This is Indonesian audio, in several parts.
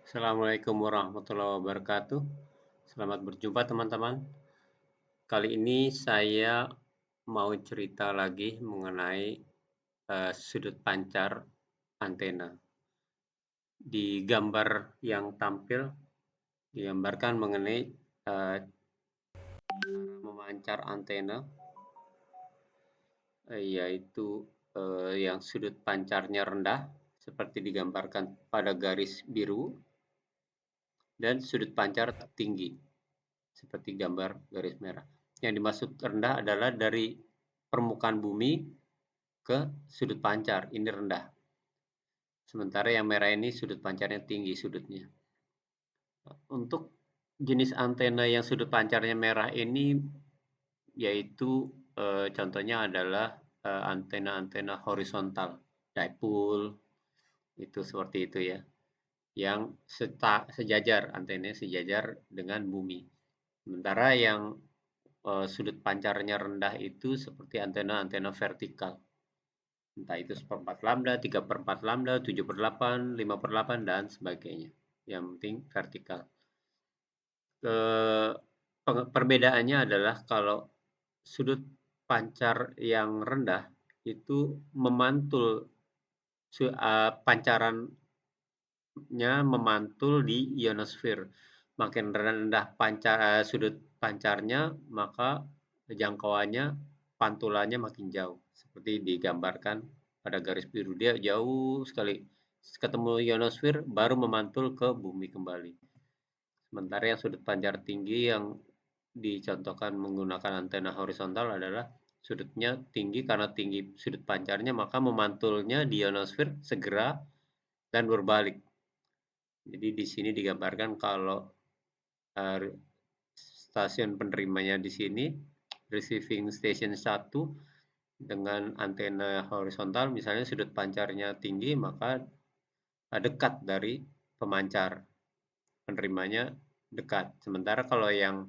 Assalamualaikum warahmatullahi wabarakatuh. Selamat berjumpa teman-teman. Kali ini saya mau cerita lagi mengenai sudut pancar antena. Di gambar yang tampil digambarkan mengenai cara memancar antena, yaitu yang sudut pancarnya rendah seperti digambarkan pada garis biru dan sudut pancar tinggi seperti gambar garis merah. Yang dimaksud rendah adalah dari permukaan bumi ke sudut pancar, ini rendah. Sementara yang merah ini sudut pancarnya tinggi sudutnya. Untuk jenis antena yang sudut pancarnya merah ini yaitu contohnya adalah antena-antena horizontal, dipole, itu seperti itu ya. Yang sejajar, antenanya sejajar dengan bumi. Sementara yang sudut pancarnya rendah itu seperti antena-antena vertikal. Entah itu 1/4 lambda, 3/4 lambda, 7/8, 5/8, dan sebagainya. Yang penting vertikal. Perbedaannya adalah kalau sudut pancar yang rendah itu memantul, pancarannya memantul di ionosfer. Makin rendah sudut pancarnya, maka jangkauannya, pantulannya makin jauh. Seperti digambarkan pada garis biru, dia jauh sekali. Ketemu ionosfer, baru memantul ke bumi kembali. Sementara yang sudut pancar tinggi yang dicontohkan menggunakan antena horizontal adalah sudutnya tinggi, karena tinggi sudut pancarnya, maka memantulnya di ionosfer segera dan berbalik. Jadi di sini digambarkan kalau stasiun penerimanya di sini, receiving station 1 dengan antena horizontal, misalnya sudut pancarnya tinggi, maka dekat dari pemancar, penerimanya dekat. Sementara kalau yang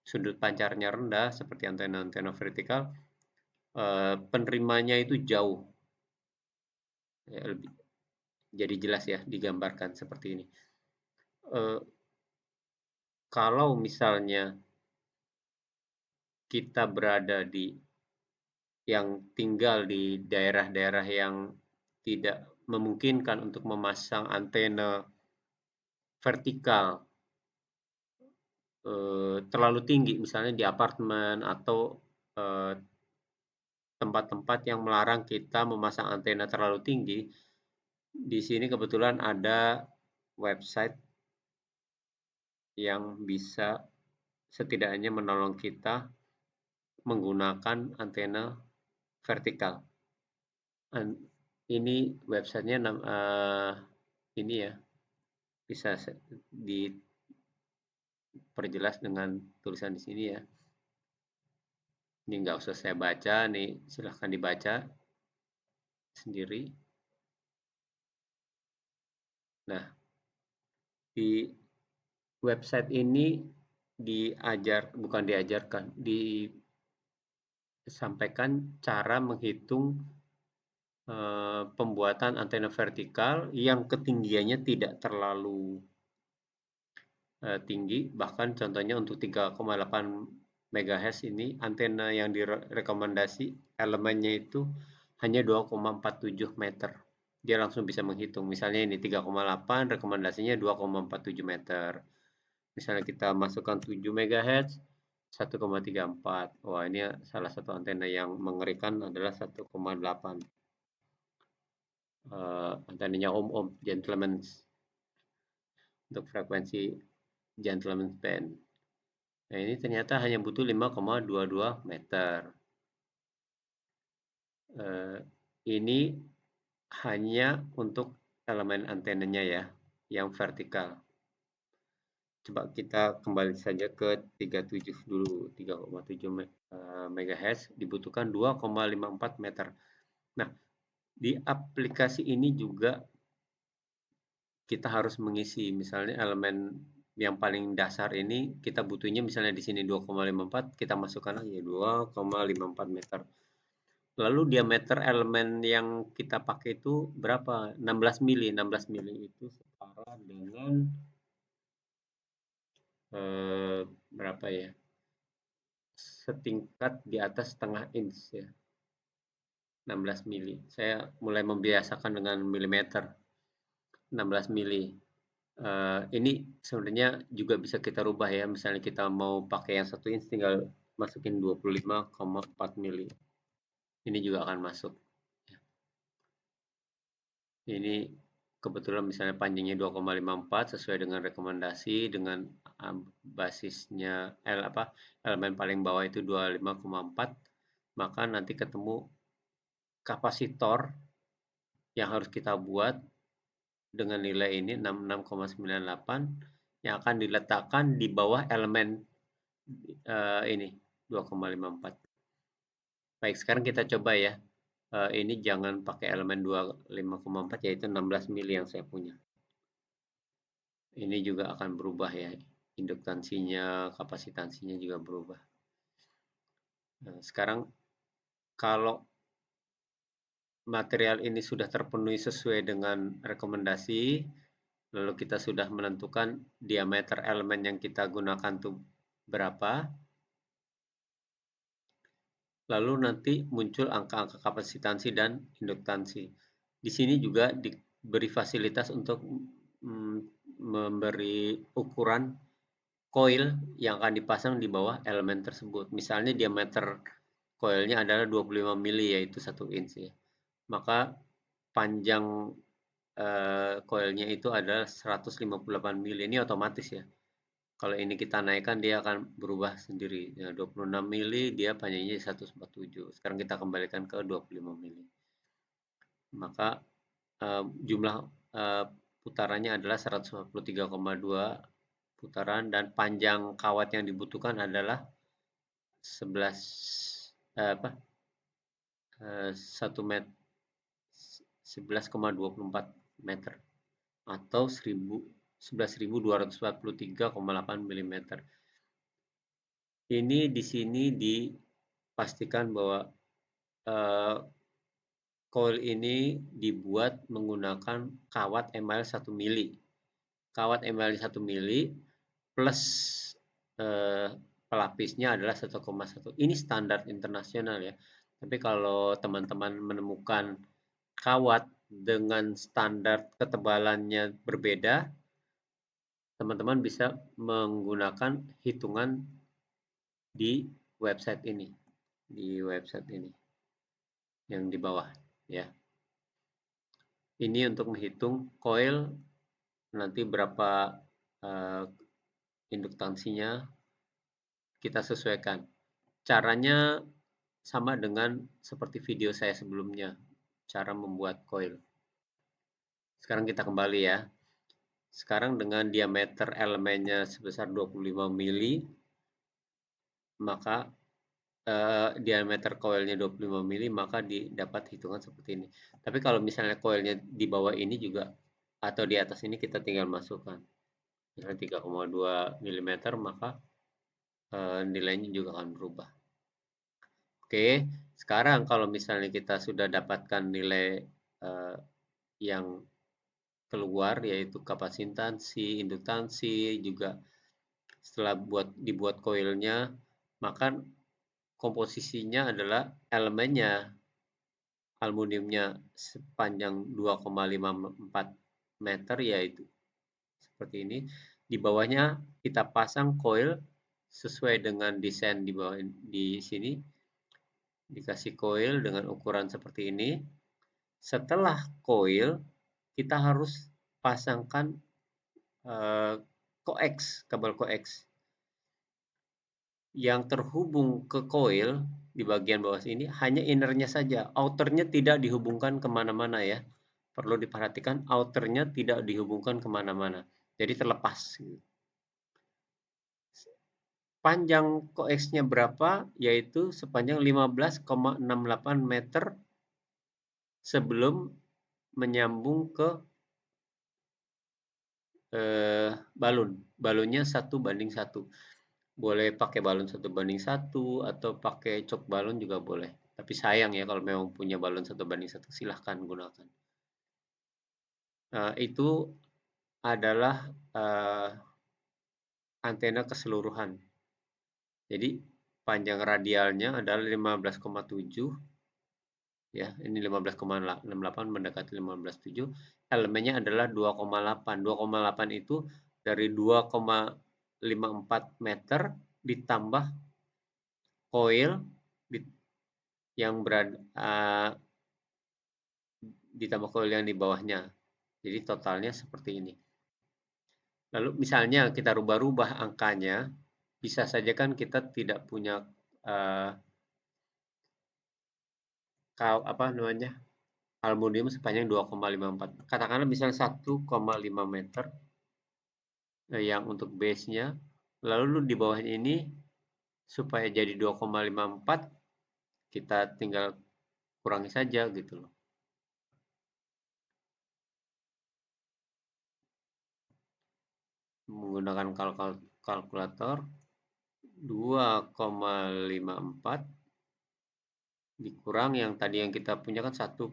sudut pancarnya rendah, seperti antena-antena vertikal, penerimanya itu jauh. Ya, jadi jelas ya, digambarkan seperti ini. Kalau misalnya kita berada yang tinggal di daerah-daerah yang tidak memungkinkan untuk memasang antena vertikal terlalu tinggi, misalnya di apartemen atau tempat-tempat yang melarang kita memasang antena terlalu tinggi. Di sini kebetulan ada website yang bisa setidaknya menolong kita menggunakan antena vertikal. Ini websitenya ini ya, bisa diperjelas dengan tulisan di sini ya. Ini nggak usah saya baca, nih silahkan dibaca sendiri. Nah, di website ini disampaikan cara menghitung pembuatan antena vertikal yang ketinggiannya tidak terlalu tinggi, bahkan contohnya untuk 3,8 MHz ini antena yang direkomendasi elemennya itu hanya 2,47 meter. Dia langsung bisa menghitung. Misalnya ini 3,8, rekomendasinya 2,47 meter. Misalnya kita masukkan 7 MHz, 1,34. Wah, ini salah satu antena yang mengerikan adalah 1,8. Antenanya Om Gentleman, untuk frekuensi Gentleman Band. Nah, ini ternyata hanya butuh 5,22 meter. Ini hanya untuk elemen antenanya ya, yang vertikal. Coba kita kembali saja ke 37 dulu, 3,7 MHz dibutuhkan 2,54 meter. Nah, di aplikasi ini juga kita harus mengisi, misalnya elemen yang paling dasar ini kita butuhnya, misalnya di sini 2,54, kita masukkan aja 2,54 meter. Lalu diameter elemen yang kita pakai itu berapa? 16 mili. 16 mili itu setara dengan berapa ya, setingkat di atas setengah inch ya, 16 mili. Saya mulai membiasakan dengan milimeter, 16 mili. Ini sebenarnya juga bisa kita rubah ya, misalnya kita mau pakai yang 1 inch tinggal masukin 25,4 mili. Ini juga akan masuk. Ini kebetulan misalnya panjangnya 2,54 sesuai dengan rekomendasi dengan basisnya elemen paling bawah itu 25,4, maka nanti ketemu kapasitor yang harus kita buat dengan nilai ini 66,98 yang akan diletakkan di bawah elemen ini 2,54. Baik, sekarang kita coba ya. Ini jangan pakai elemen 25,4 yaitu 16 mili yang saya punya. Ini juga akan berubah ya, induktansinya, kapasitansinya juga berubah. Nah, sekarang kalau material ini sudah terpenuhi sesuai dengan rekomendasi, lalu kita sudah menentukan diameter elemen yang kita gunakan tuh berapa, lalu nanti muncul angka-angka kapasitansi dan induktansi. Di sini juga diberi fasilitas untuk memberi ukuran koil yang akan dipasang di bawah elemen tersebut. Misalnya diameter koilnya adalah 25 mili yaitu 1 inch ya. Maka panjang koilnya itu adalah 158 mili. Ini otomatis ya. Kalau ini kita naikkan dia akan berubah sendiri. Ya, 26 mili dia panjangnya 147. Sekarang kita kembalikan ke 25 mili. Maka jumlah putarannya adalah 143,2 putaran dan panjang kawat yang dibutuhkan adalah 11,24 meter atau 11.243,8 mm. Ini di sini dipastikan bahwa coil ini dibuat menggunakan kawat email 1 mili. Kawat email 1 mili plus pelapisnya adalah 1,1. Ini standar internasional ya. Tapi kalau teman-teman menemukan kawat dengan standar ketebalannya berbeda, teman-teman bisa menggunakan hitungan di website ini, yang di bawah ya. Ini untuk menghitung coil nanti berapa induktansinya kita sesuaikan. Caranya sama dengan seperti video saya sebelumnya, cara membuat coil. Sekarang kita kembali ya. Sekarang dengan diameter elemennya sebesar 25 mili, maka diameter coilnya 25 mili, maka didapat hitungan seperti ini. Tapi kalau misalnya coilnya di bawah ini juga atau di atas ini kita tinggal masukkan. Misalnya 3,2 mm, maka nilainya juga akan berubah. Oke, sekarang kalau misalnya kita sudah dapatkan nilai yang keluar yaitu kapasitansi, induktansi, juga setelah dibuat coilnya, maka komposisinya adalah elemennya aluminiumnya sepanjang 2,54 meter yaitu seperti ini. Di bawahnya kita pasang coil sesuai dengan desain di bawah di sini. Dikasih coil dengan ukuran seperti ini. Setelah coil kita harus pasangkan coax, kabel coax yang terhubung ke coil di bagian bawah sini hanya innernya saja, outernya tidak dihubungkan kemana-mana ya. Perlu diperhatikan outernya tidak dihubungkan kemana-mana, jadi terlepas. Panjang koaksnya berapa? Yaitu sepanjang 15,68 meter sebelum menyambung ke balon. Balonnya 1:1. Boleh pakai balon 1:1 atau pakai cok balon juga boleh. Tapi sayang ya kalau memang punya balon 1:1 silahkan gunakan. Itu adalah antena keseluruhan. Jadi panjang radialnya adalah 15,7 ya, ini 15,68 mendekati 15,7. Elemennya adalah 2,8. 2,8 itu dari 2,54 meter ditambah koil yang berada ditambah koil yang di bawahnya. Jadi totalnya seperti ini. Lalu misalnya kita rubah-rubah angkanya, bisa saja kan kita tidak punya aluminium sepanjang 2,54. Katakanlah misalnya 1,5 meter yang untuk base-nya. Lalu di bawahnya ini supaya jadi 2,54 kita tinggal kurangi saja gitu loh. Menggunakan kalkulator 2,54 dikurang yang tadi yang kita punya kan 1,5.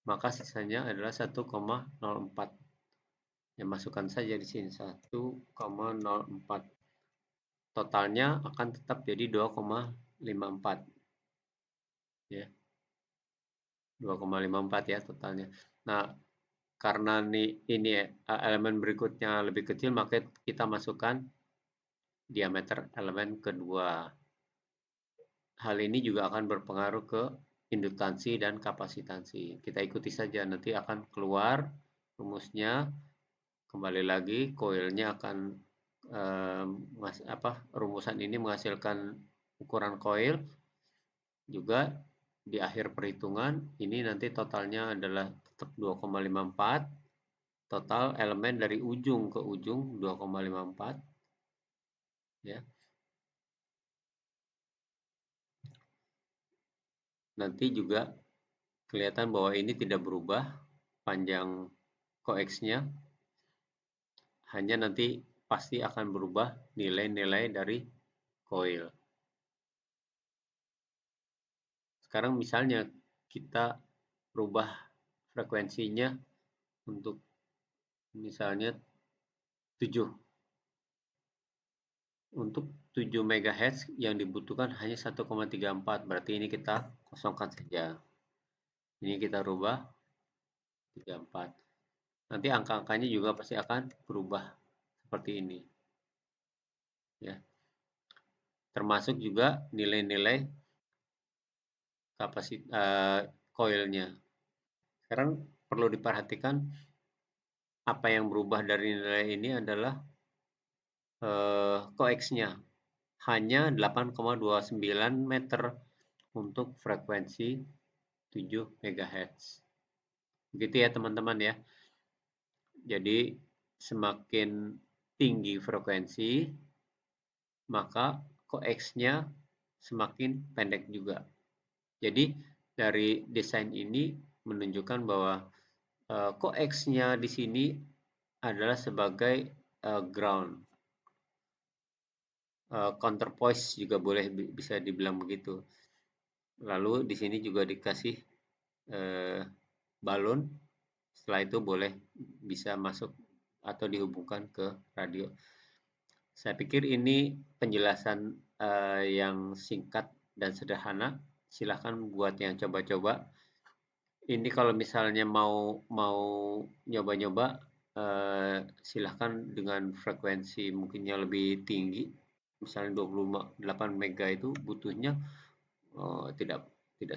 Maka sisanya adalah 1,04. Ya, masukkan saja di sini 1,04. Totalnya akan tetap jadi 2,54. Ya. 2,54 ya totalnya. Nah, karena ini elemen berikutnya lebih kecil, maka kita masukkan diameter elemen kedua. Hal ini juga akan berpengaruh ke induktansi dan kapasitansi. Kita ikuti saja, nanti akan keluar rumusnya. Kembali lagi, koilnya akan rumusan ini menghasilkan ukuran koil. Juga di akhir perhitungan, ini nanti totalnya adalah tetap 2,54. Total elemen dari ujung ke ujung 2,54. Ya. Nanti juga kelihatan bahwa ini tidak berubah panjang koaksnya, hanya nanti pasti akan berubah nilai-nilai dari koil. Sekarang misalnya kita rubah frekuensinya untuk misalnya 7. Untuk 7 MHz yang dibutuhkan hanya 1,34, berarti ini kita kosongkan saja. Ini kita rubah 34. Nanti angka-angkanya juga pasti akan berubah seperti ini. Ya. Termasuk juga nilai-nilai koilnya. Sekarang perlu diperhatikan apa yang berubah dari nilai ini adalah koaksnya. Hanya 8,29 meter untuk frekuensi 7 MHz. Begitu ya teman-teman ya. Jadi semakin tinggi frekuensi, maka koaksnya semakin pendek juga. Jadi dari desain ini menunjukkan bahwa koaksnya di sini adalah sebagai ground. Counterpoise juga boleh bisa dibilang begitu. Lalu di sini juga dikasih balon. Setelah itu boleh bisa masuk atau dihubungkan ke radio. Saya pikir ini penjelasan yang singkat dan sederhana. Silahkan buat yang coba-coba. Ini kalau misalnya mau nyoba-nyoba, silahkan dengan frekuensi mungkinnya lebih tinggi. Misalnya 28 mega itu butuhnya tidak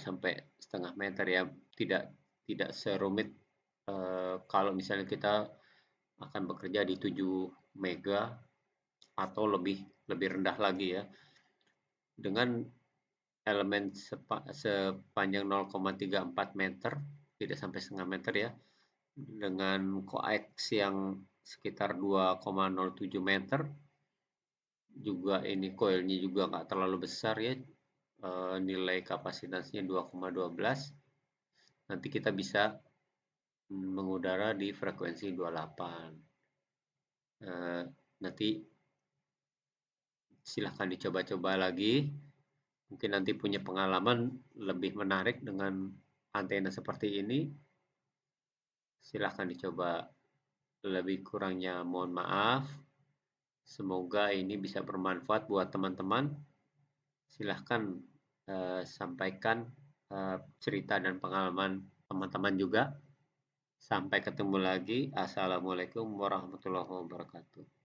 sampai setengah meter ya, tidak serumit kalau misalnya kita akan bekerja di 7 mega atau lebih rendah lagi ya, dengan elemen sepanjang 0,34 meter, tidak sampai setengah meter ya, dengan koax yang sekitar 2,07 meter, juga ini koilnya juga nggak terlalu besar ya, nilai kapasitasnya 2,12. Nanti kita bisa mengudara di frekuensi 28. Nanti silahkan dicoba-coba lagi. Mungkin nanti punya pengalaman lebih menarik dengan antena seperti ini. Silahkan dicoba Lebih kurangnya mohon maaf. Semoga ini bisa bermanfaat buat teman-teman. Silahkan sampaikan cerita dan pengalaman teman-teman juga. Sampai ketemu lagi. Assalamualaikum warahmatullahi wabarakatuh.